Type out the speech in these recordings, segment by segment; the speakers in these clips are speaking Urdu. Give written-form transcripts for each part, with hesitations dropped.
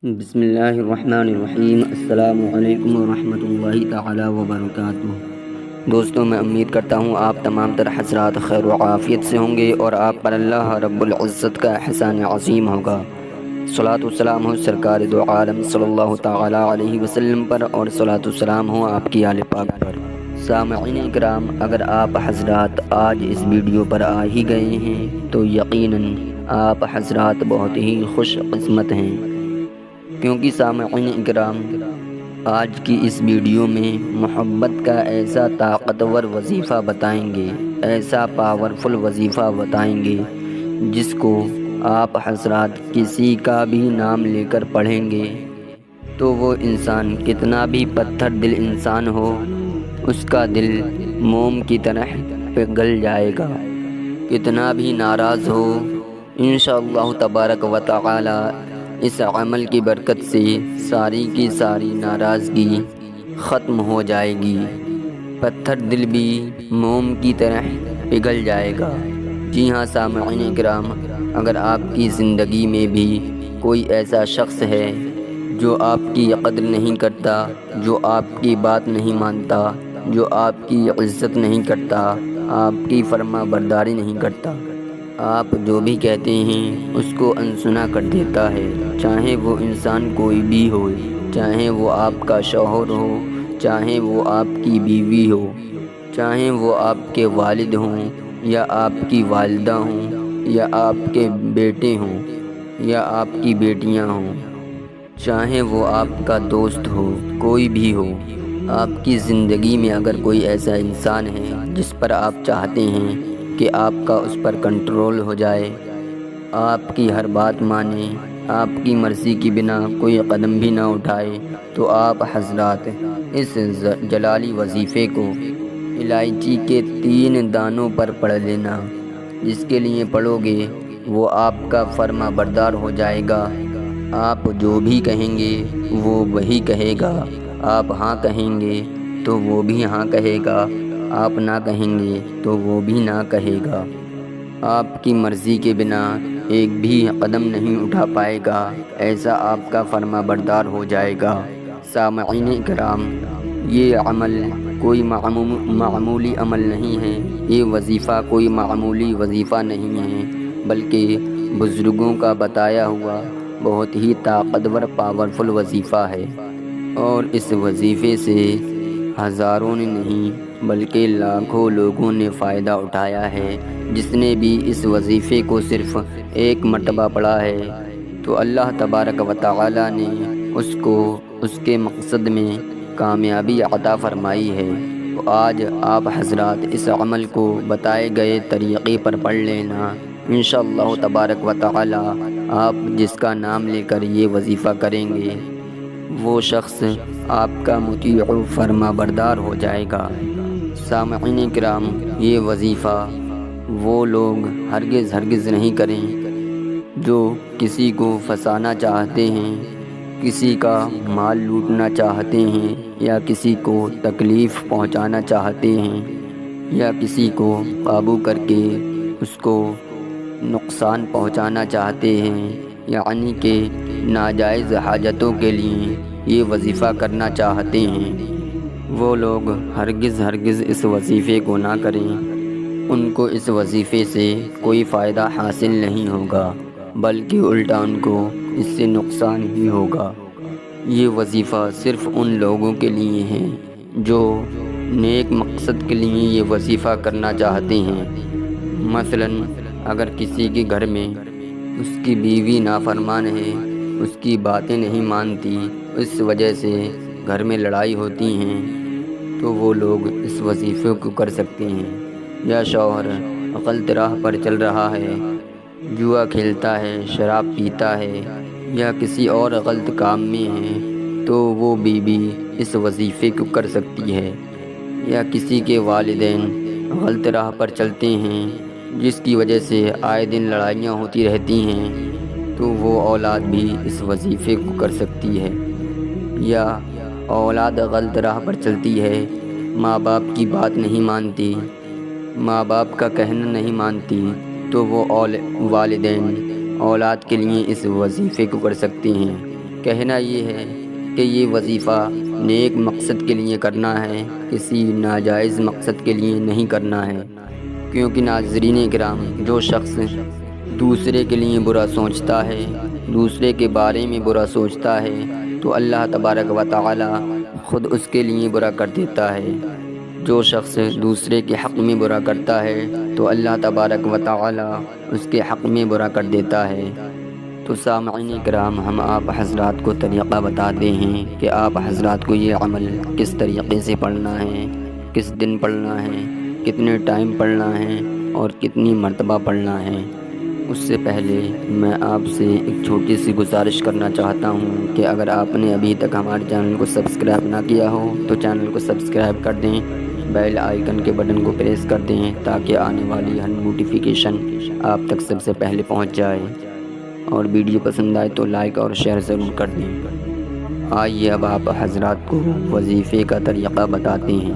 بسم اللہ الرحمن الرحیم۔ السلام علیکم ورحمۃ اللہ تعالی وبرکاتہ۔ دوستوں، میں امید کرتا ہوں آپ تمام تر حضرات خیر و عافیت سے ہوں گے اور آپ پر اللہ رب العزت کا احسان عظیم ہوگا۔ صلاۃ والسلام ہو سرکار دو عالم صلی اللہ تعالی علیہ وسلم پر، اور صلاۃ والسلام ہو آپ کی آل پاک پر۔ سامعین اکرام، اگر آپ حضرات آج اس ویڈیو پر آ ہی گئے ہیں تو یقیناً آپ حضرات بہت ہی خوش قسمت ہیں، کیونکہ سامعین اکرام، آج کی اس ویڈیو میں محبت کا ایسا طاقتور وظیفہ بتائیں گے، ایسا پاورفل وظیفہ بتائیں گے جس کو آپ حضرات کسی کا بھی نام لے کر پڑھیں گے تو وہ انسان کتنا بھی پتھر دل انسان ہو، اس کا دل موم کی طرح پگھل جائے گا۔ کتنا بھی ناراض ہو، انشاءاللہ تبارک و تعالی اس عمل کی برکت سے ساری کی ساری ناراضگی ختم ہو جائے گی، پتھر دل بھی موم کی طرح پگھل جائے گا۔ جی ہاں سامعین اکرام، اگر آپ کی زندگی میں بھی کوئی ایسا شخص ہے جو آپ کی قدر نہیں کرتا، جو آپ کی بات نہیں مانتا، جو آپ کی عزت نہیں کرتا، آپ کی فرما برداری نہیں کرتا، آپ جو بھی کہتے ہیں اس کو انسنا کر دیتا ہے، چاہے وہ انسان کوئی بھی ہو، چاہے وہ آپ کا شوہر ہو، چاہے وہ آپ کی بیوی ہو، چاہے وہ آپ کے والد ہوں یا آپ کی والدہ ہوں، یا آپ کے بیٹے ہوں یا آپ کی بیٹیاں ہوں، چاہے وہ آپ کا دوست ہو، کوئی بھی ہو، آپ کی زندگی میں اگر کوئی ایسا انسان ہے جس پر آپ چاہتے ہیں کہ آپ کا اس پر کنٹرول ہو جائے، آپ کی ہر بات مانے، آپ کی مرضی کی بنا کوئی قدم بھی نہ اٹھائے، تو آپ حضرات اس جلالی وظیفے کو الائچی کے 3 دانوں پر پڑھ لینا۔ جس کے لیے پڑھو گے وہ آپ کا فرما بردار ہو جائے گا، آپ جو بھی کہیں گے وہ وہی کہے گا، آپ ہاں کہیں گے تو وہ بھی ہاں کہے گا، آپ نہ کہیں گے تو وہ بھی نہ کہے گا، آپ کی مرضی کے بنا ایک بھی قدم نہیں اٹھا پائے گا، ایسا آپ کا فرما بردار ہو جائے گا۔ سامعین کرام، یہ عمل کوئی معمولی عمل نہیں ہے، یہ وظیفہ کوئی معمولی وظیفہ نہیں ہے، بلکہ بزرگوں کا بتایا ہوا بہت ہی طاقتور پاورفل وظیفہ ہے، اور اس وظیفے سے ہزاروں نے نہیں بلکہ لاکھوں لوگوں نے فائدہ اٹھایا ہے۔ جس نے بھی اس وظیفے کو صرف ایک مرتبہ پڑھا ہے تو اللہ تبارک و تعالی نے اس کو اس کے مقصد میں کامیابی عطا فرمائی ہے۔ تو آج آپ حضرات اس عمل کو بتائے گئے طریقے پر پڑھ لینا، انشاءاللہ تبارک و تعالی آپ جس کا نام لے کر یہ وظیفہ کریں گے وہ شخص آپ کا مطیع و فرما بردار ہو جائے گا۔ سامعین کرام، یہ وظیفہ وہ لوگ ہرگز نہیں کریں جو کسی کو پھنسانا چاہتے ہیں، کسی کا مال لوٹنا چاہتے ہیں، یا کسی کو تکلیف پہنچانا چاہتے ہیں، یا کسی کو قابو کر کے اس کو نقصان پہنچانا چاہتے ہیں، یعنی کہ ناجائز حاجتوں کے لیے یہ وظیفہ کرنا چاہتے ہیں، وہ لوگ ہرگز اس وظیفے کو نہ کریں، ان کو اس وظیفے سے کوئی فائدہ حاصل نہیں ہوگا، بلکہ الٹا ان کو اس سے نقصان ہی ہوگا۔ یہ وظیفہ صرف ان لوگوں کے لیے ہے جو نیک مقصد کے لیے یہ وظیفہ کرنا چاہتے ہیں۔ مثلاً اگر کسی کے گھر میں اس کی بیوی نافرمان ہے، اس کی باتیں نہیں مانتی، اس وجہ سے گھر میں لڑائی ہوتی ہیں، تو وہ لوگ اس وظیفے کو کر سکتے ہیں۔ یا شوہر غلط راہ پر چل رہا ہے، جوا کھیلتا ہے، شراب پیتا ہے، یا کسی اور غلط کام میں ہے، تو وہ بیوی اس وظیفے کو کر سکتی ہے۔ یا کسی کے والدین غلط راہ پر چلتے ہیں جس کی وجہ سے آئے دن لڑائیاں ہوتی رہتی ہیں، تو وہ اولاد بھی اس وظیفے کو کر سکتی ہے۔ یا اولاد غلط راہ پر چلتی ہے، ماں باپ کی بات نہیں مانتی، ماں باپ کا کہنا نہیں مانتی، تو وہ والدین اولاد کے لیے اس وظیفے کو کر سکتے ہیں۔ کہنا یہ ہے کہ یہ وظیفہ نیک مقصد کے لیے کرنا ہے، کسی ناجائز مقصد کے لیے نہیں کرنا ہے، کیونکہ ناظرین کرام، جو شخص دوسرے کے لیے برا سوچتا ہے، دوسرے کے بارے میں برا سوچتا ہے، تو اللہ تبارک و تعالی خود اس کے لیے برا کر دیتا ہے۔ جو شخص دوسرے کے حق میں برا کرتا ہے تو اللہ تبارک و تعالی اس کے حق میں برا کر دیتا ہے۔ تو سامعین کرام، ہم آپ حضرات کو طریقہ بتاتے ہیں کہ آپ حضرات کو یہ عمل کس طریقے سے پڑھنا ہے، کس دن پڑھنا ہے، کتنے ٹائم پڑھنا ہے اور کتنی مرتبہ پڑھنا ہے۔ اس سے پہلے میں آپ سے ایک چھوٹی سی گزارش کرنا چاہتا ہوں کہ اگر آپ نے ابھی تک ہمارے چینل کو سبسکرائب نہ کیا ہو تو چینل کو سبسکرائب کر دیں، بیل آئیکن کے بٹن کو پریس کر دیں تاکہ آنے والی ہر نوٹیفیکیشن آپ تک سب سے پہلے پہنچ جائے، اور ویڈیو پسند آئے تو لائک اور شیئر ضرور کر دیں۔ آئیے اب آپ حضرات کو وظیفے کا طریقہ بتاتے ہیں۔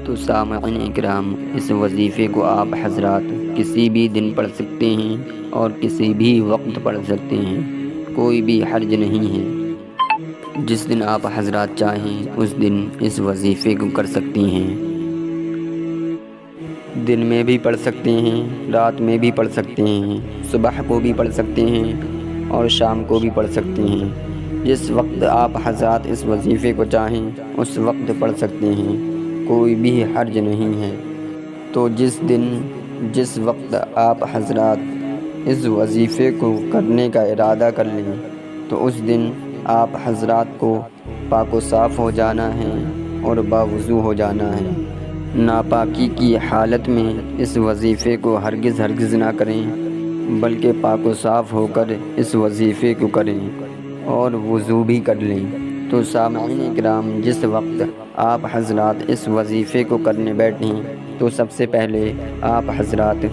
تو سامعین اکرام، اس وظیفے کو آپ حضرات کسی بھی دن پڑھ سکتے ہیں اور کسی بھی وقت پڑھ سکتے ہیں، کوئی بھی حرج نہیں ہے۔ جس دن آپ حضرات چاہیں اس دن اس وظیفے کو کر سکتی ہیں۔ دن میں بھی پڑھ سکتے ہیں، رات میں بھی پڑھ سکتے ہیں، صبح کو بھی پڑھ سکتے ہیں اور شام کو بھی پڑھ سکتے ہیں۔ جس وقت آپ حضرات اس وظیفے کو چاہیں اس وقت پڑھ سکتے ہیں، کوئی بھی حرج نہیں ہے۔ تو جس دن جس وقت آپ حضرات اس وظیفے کو کرنے کا ارادہ کر لیں تو اس دن آپ حضرات کو پاک و صاف ہو جانا ہے اور باوضو ہو جانا ہے۔ ناپاکی کی حالت میں اس وظیفے کو ہرگز نہ کریں، بلکہ پاک و صاف ہو کر اس وظیفے کو کریں اور وضو بھی کر لیں۔ تو سامعین اکرام، جس وقت آپ حضرات اس وظیفے کو کرنے بیٹھیں تو سب سے پہلے آپ حضرات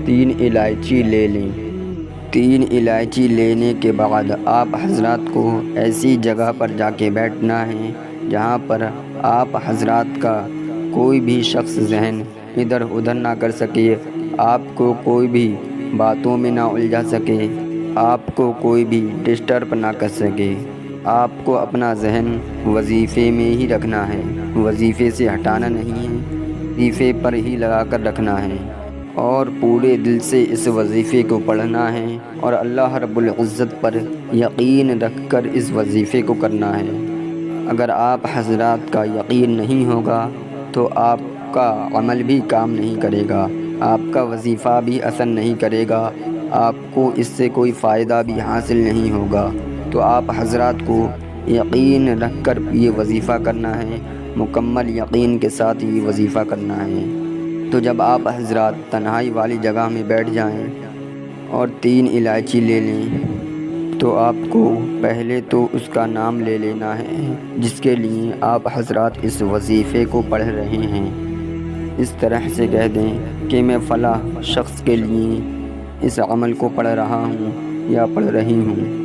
3 الائچی لے لیں۔ 3 الائچی لینے کے بعد آپ حضرات کو ایسی جگہ پر جا کے بیٹھنا ہے جہاں پر آپ حضرات کا کوئی بھی شخص ذہن ادھر ادھر نہ کر سکے، آپ کو کوئی بھی باتوں میں نہ الجھا سکے، آپ کو کوئی بھی ڈسٹرب نہ کر سکے۔ آپ کو اپنا ذہن وظیفے میں ہی رکھنا ہے، وظیفے سے ہٹانا نہیں ہے، وظیفے پر ہی لگا کر رکھنا ہے اور پورے دل سے اس وظیفے کو پڑھنا ہے اور اللہ رب العزت پر یقین رکھ کر اس وظیفے کو کرنا ہے۔ اگر آپ حضرات کا یقین نہیں ہوگا تو آپ کا عمل بھی کام نہیں کرے گا، آپ کا وظیفہ بھی اثر نہیں کرے گا، آپ کو اس سے کوئی فائدہ بھی حاصل نہیں ہوگا۔ تو آپ حضرات کو یقین رکھ کر یہ وظیفہ کرنا ہے، مکمل یقین کے ساتھ یہ وظیفہ کرنا ہے۔ تو جب آپ حضرات تنہائی والی جگہ میں بیٹھ جائیں اور 3 الائچی لے لیں تو آپ کو پہلے تو اس کا نام لے لینا ہے جس کے لیے آپ حضرات اس وظیفے کو پڑھ رہے ہیں۔ اس طرح سے کہہ دیں کہ میں فلاں شخص کے لیے اس عمل کو پڑھ رہا ہوں یا پڑھ رہی ہوں۔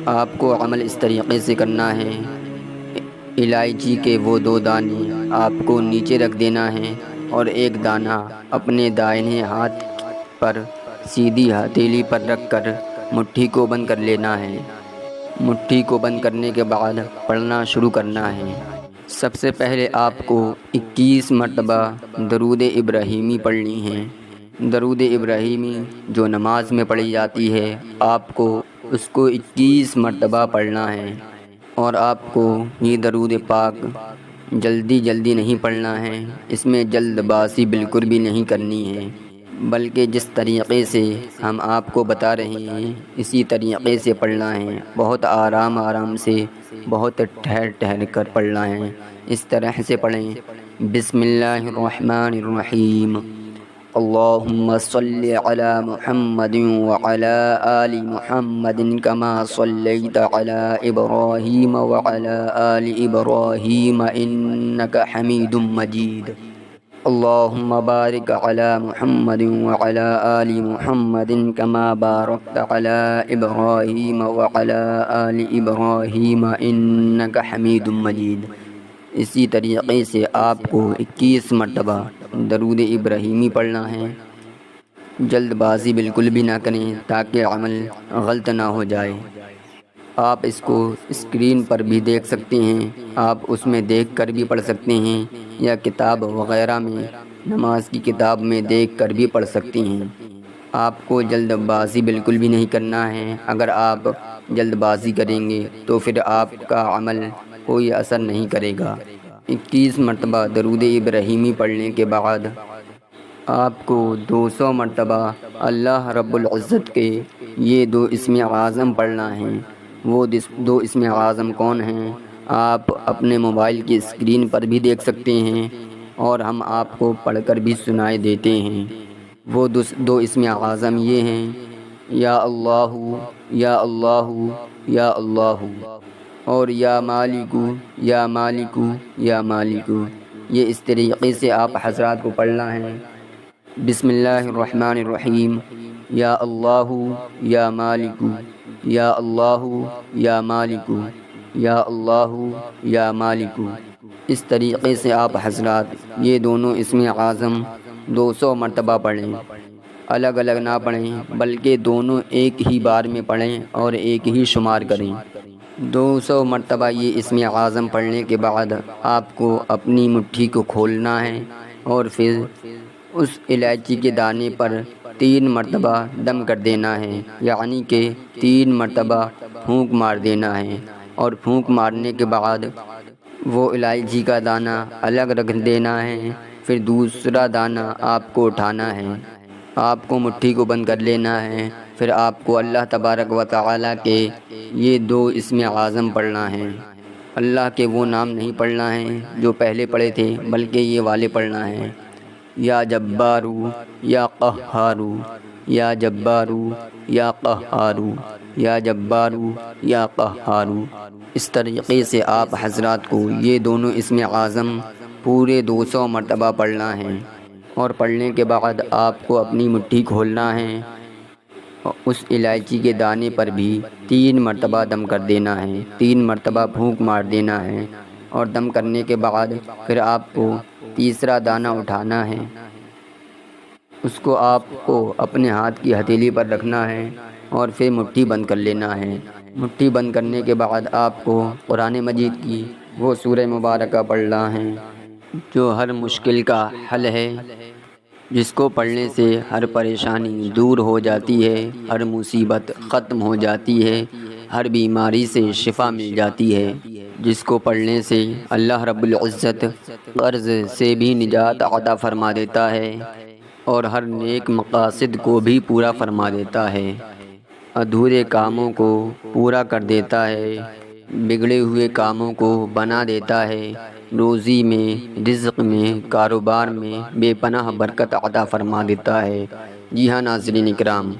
آپ کو عمل اس طریقے سے کرنا ہے، الائچی کے وہ 2 دانے آپ کو نیچے رکھ دینا ہے اور ایک دانہ اپنے دائیں ہاتھ پر سیدھی ہتھیلی پر رکھ کر مٹھی کو بند کر لینا ہے۔ مٹھی کو بند کرنے کے بعد پڑھنا شروع کرنا ہے۔ سب سے پہلے آپ کو 21 مرتبہ درود ابراہیمی پڑھنی ہے۔ درود ابراہیمی جو نماز میں پڑھی جاتی ہے، آپ کو اس کو 21 مرتبہ پڑھنا ہے، اور آپ کو یہ درود پاک جلدی نہیں پڑھنا ہے، اس میں جلد بازی بالکل بھی نہیں کرنی ہے، بلکہ جس طریقے سے ہم آپ کو بتا رہے ہیں اسی طریقے سے پڑھنا ہے، بہت آرام سے، بہت ٹھہر کر پڑھنا ہے۔ اس طرح سے پڑھیں: بسم اللہ الرحمن الرحیم، اللہم صلی علی محمد وعلی آل محمد کما صلیت علی ابراہیم وعلی آل ابراہیم انک حمید مجید، اللہم بارک علی محمد وعلی آل محمد کما بارکت علی ابراہیم وعلی آل ابراہیم انک حمید مجید۔ اسی طریقے سے آپ کو 21 مرتبہ درود ابراہیمی پڑھنا ہے۔ جلد بازی بالکل بھی نہ کریں تاکہ عمل غلط نہ ہو جائے۔ آپ اس کو اسکرین پر بھی دیکھ سکتے ہیں، آپ اس میں دیکھ کر بھی پڑھ سکتے ہیں، یا کتاب وغیرہ میں نماز کی کتاب میں دیکھ کر بھی پڑھ سکتے ہیں۔ آپ کو جلد بازی بالکل بھی نہیں کرنا ہے۔ اگر آپ جلد بازی کریں گے تو پھر آپ کا عمل کوئی اثر نہیں کرے گا۔ 21 مرتبہ درود ابراہیمی پڑھنے کے بعد آپ کو 200 مرتبہ اللہ رب العزت کے یہ 2 اسم اعظم پڑھنا ہے۔ وہ 2 اسم اعظم کون ہیں؟ آپ اپنے موبائل کی اسکرین پر بھی دیکھ سکتے ہیں اور ہم آپ کو پڑھ کر بھی سنائے دیتے ہیں۔ وہ 2 اسم اعظم یہ ہیں: یا اللہ یا اللہ یا اللہ، اور یا مالک یا مالک یا مالک۔ یہ اس طریقے سے آپ حضرات کو پڑھنا ہے۔ بسم اللہ الرحمن الرحیم۔ یا اللہ یا مالک یا اللہ یا مالک یا اللہ یا مالک۔ اس طریقے سے آپ حضرات یہ دونوں اسم اعظم 200 مرتبہ پڑھیں۔ الگ الگ نہ پڑھیں بلکہ دونوں ایک ہی بار میں پڑھیں اور ایک ہی شمار کریں۔ 200 مرتبہ یہ اسم اعظم پڑھنے کے بعد آپ کو اپنی مٹھی کو کھولنا ہے اور پھر اس الائچی کے دانے پر 3 مرتبہ دم کر دینا ہے، یعنی کہ 3 مرتبہ پھونک مار دینا ہے، اور پھونک مارنے کے بعد وہ الائچی کا دانہ الگ رکھ دینا ہے۔ پھر دوسرا دانہ آپ کو اٹھانا ہے، آپ کو مٹھی کو بند کر لینا ہے۔ پھر آپ کو اللہ تبارک و تعالیٰ کے یہ 2 اسم اعظم پڑھنا ہے۔ اللہ کے وہ نام نہیں پڑھنا ہے جو پہلے پڑھے تھے، بلکہ یہ والے پڑھنا ہے: یا جبارو یا قہارو، یا جبارو یا قہارو، یا جبارو یا قہارو۔ اس طریقے سے آپ حضرات کو یہ دونوں اسم اعظم پورے 200 مرتبہ پڑھنا ہے، اور پڑھنے کے بعد آپ کو اپنی مٹھی کھولنا ہے، اس الائچی کے دانے پر بھی 3 مرتبہ دم کر دینا ہے، 3 مرتبہ پھونک مار دینا ہے، اور دم کرنے کے بعد پھر آپ کو تیسرا دانہ اٹھانا ہے، اس کو آپ کو اپنے ہاتھ کی ہتھیلی پر رکھنا ہے اور پھر مٹھی بند کر لینا ہے۔ مٹھی بند کرنے کے بعد آپ کو قرآن مجید کی وہ سورہ مبارکہ پڑھنا ہے جو ہر مشکل کا حل ہے، جس کو پڑھنے سے ہر پریشانی دور ہو جاتی ہے، ہر مصیبت ختم ہو جاتی ہے، ہر بیماری سے شفا مل جاتی ہے، جس کو پڑھنے سے اللہ رب العزت قرض سے بھی نجات عطا فرما دیتا ہے اور ہر نیک مقاصد کو بھی پورا فرما دیتا ہے، ادھورے کاموں کو پورا کر دیتا ہے، بگڑے ہوئے کاموں کو بنا دیتا ہے، روزی میں، رزق میں، کاروبار میں بے پناہ برکت عطا فرما دیتا ہے۔ جی ہاں ناظرین اکرام،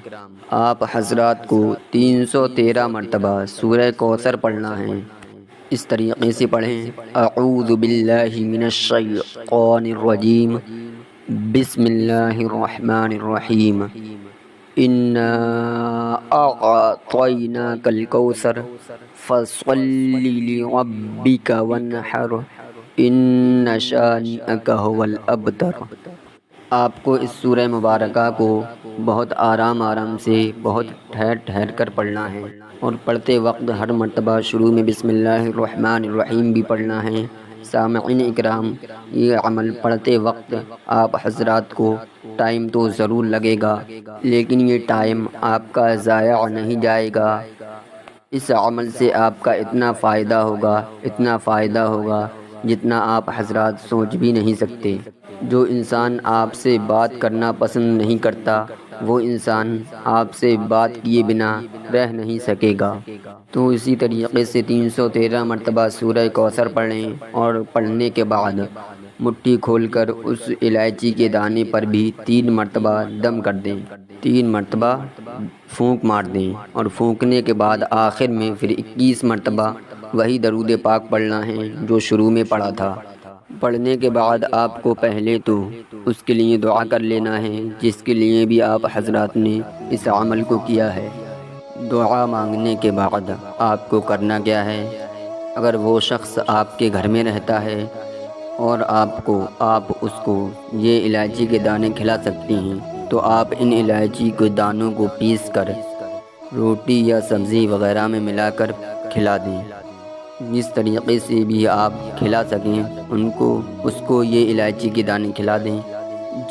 آپ حضرات کو 313 مرتبہ سورہ کوثر پڑھنا ہے۔ اس طریقے سے پڑھیں: اعوذ باللہ من الشیطان الرجیم، بسم اللہ الرحمن الرحیم، انا اعطیناک الکوثر فصل لربک وانحر ان شانئک ھو الابتر۔ آپ کو اس سورہ مبارکہ کو بہت آرام سے، بہت ٹھہر کر پڑھنا ہے، اور پڑھتے وقت ہر مرتبہ شروع میں بسم اللہ الرحمن الرحیم بھی پڑھنا ہے۔ سامعین اکرام، یہ عمل پڑھتے وقت آپ حضرات کو ٹائم تو ضرور لگے گا، لیکن یہ ٹائم آپ کا ضائع نہیں جائے گا۔ اس عمل سے آپ کا اتنا فائدہ ہوگا جتنا آپ حضرات سوچ بھی نہیں سکتے۔ جو انسان آپ سے بات کرنا پسند نہیں کرتا، وہ انسان آپ سے بات کیے بنا رہ نہیں سکے گا۔ تو اسی طریقے سے 313 مرتبہ سورہ کوثر پڑھیں، اور پڑھنے کے بعد مٹھی کھول کر اس الائچی کے دانے پر بھی 3 مرتبہ دم کر دیں، 3 مرتبہ پھونک مار دیں، اور پھونکنے کے بعد آخر میں پھر 21 مرتبہ وہی درود پاک پڑھنا ہے جو شروع میں پڑھا تھا۔ پڑھنے کے بعد آپ کو پہلے تو اس کے لیے دعا کر لینا ہے جس کے لیے بھی آپ حضرات نے اس عمل کو کیا ہے۔ دعا مانگنے کے بعد آپ کو کرنا کیا ہے؟ اگر وہ شخص آپ کے گھر میں رہتا ہے اور آپ اس کو یہ الائچی کے دانے کھلا سکتی ہیں، تو آپ ان الائچی کے دانوں کو پیس کر روٹی یا سبزی وغیرہ میں ملا کر کھلا دیں۔ جس طریقے سے بھی آپ کھلا سکیں اس کو یہ الائچی کے دانے کھلا دیں۔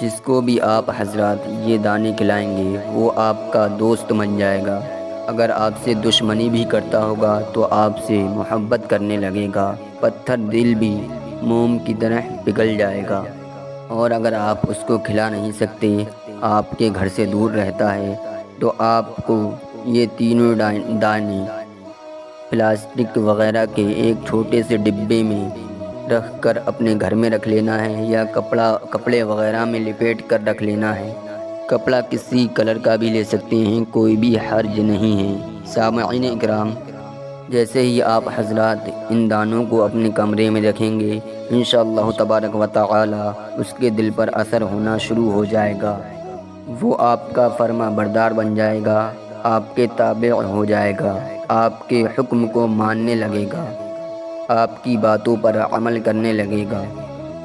جس کو بھی آپ حضرات یہ دانے کھلائیں گے وہ آپ کا دوست بن جائے گا۔ اگر آپ سے دشمنی بھی کرتا ہوگا تو آپ سے محبت کرنے لگے گا، پتھر دل بھی موم کی طرح پگھل جائے گا۔ اور اگر آپ اس کو کھلا نہیں سکتے، آپ کے گھر سے دور رہتا ہے، تو آپ کو یہ تینوں دانے پلاسٹک وغیرہ کے ایک چھوٹے سے ڈبے میں رکھ کر اپنے گھر میں رکھ لینا ہے، یا کپڑے وغیرہ میں لپیٹ کر رکھ لینا ہے۔ کپڑا کسی کلر کا بھی لے سکتے ہیں، کوئی بھی حرج نہیں ہے۔ سامعین اکرام، جیسے ہی آپ حضرات ان دانوں کو اپنے کمرے میں رکھیں گے، انشاءاللہ تبارک و تعالی اس کے دل پر اثر ہونا شروع ہو جائے گا۔ وہ آپ کا فرما بردار بن جائے گا، آپ کے تابع ہو جائے گا، آپ کے حکم کو ماننے لگے گا، آپ کی باتوں پر عمل کرنے لگے گا۔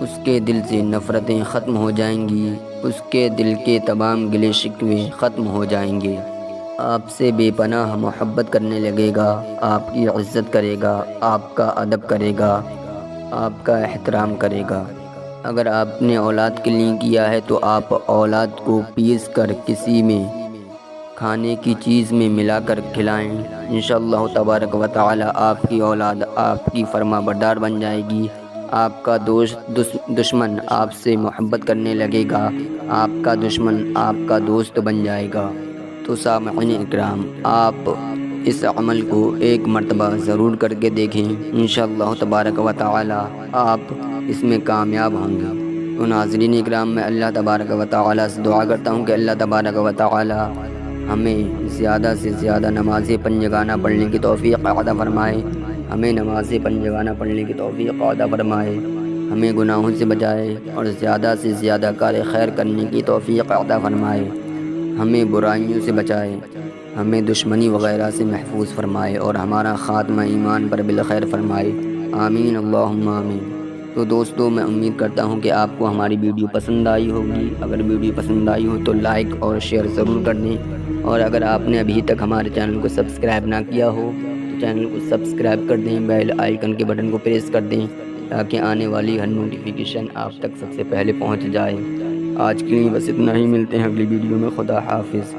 اس کے دل سے نفرتیں ختم ہو جائیں گی، اس کے دل کے تمام گلے شکوے ختم ہو جائیں گے۔ آپ سے بے پناہ محبت کرنے لگے گا، آپ کی عزت کرے گا، آپ کا ادب کرے گا، آپ کا احترام کرے گا۔ اگر آپ نے اولاد کے لیے کیا ہے تو آپ اولاد کو پیس کر کسی میں کھانے کی چیز میں ملا کر کھلائیں۔ انشاءاللہ تبارک و تعالی آپ کی اولاد آپ کی فرما بردار بن جائے گی، آپ کا دشمن آپ سے محبت کرنے لگے گا، آپ کا دشمن آپ کا دوست بن جائے گا۔ تو سامعین اکرام، آپ اس عمل کو ایک مرتبہ ضرور کر کے دیکھیں، انشاءاللہ تبارک و تعالی آپ اس میں کامیاب ہوں گے۔ تو ناظرین اکرام، میں اللہ تبارک و تعالی سے دعا کرتا ہوں کہ اللہ تبارک و تعالی ہمیں زیادہ سے زیادہ نماز پنجگانہ پڑھنے کی توفیق عطا فرمائے، ہمیں نماز پنجگانہ پڑھنے کی توفیق عطا فرمائے، ہمیں گناہوں سے بچائے اور زیادہ سے زیادہ کار خیر کرنے کی توفیق عطا فرمائے، ہمیں برائیوں سے بچائے، ہمیں دشمنی وغیرہ سے محفوظ فرمائے اور ہمارا خاتمہ ایمان پر بالخیر فرمائے، آمین اللہم آمین۔ تو دوستو، میں امید کرتا ہوں کہ آپ کو ہماری ویڈیو پسند آئی ہوگی۔ اگر ویڈیو پسند آئی ہو تو لائک اور شیئر ضرور کر دیں، اور اگر آپ نے ابھی تک ہمارے چینل کو سبسکرائب نہ کیا ہو تو چینل کو سبسکرائب کر دیں، بیل آئیکن کے بٹن کو پریس کر دیں تاکہ آنے والی ہر نوٹیفیکیشن آپ تک سب سے پہلے پہنچ جائے۔ آج کے لیے بس اتنا ہی، ملتے ہیں اگلی ویڈیو میں۔ خدا حافظ۔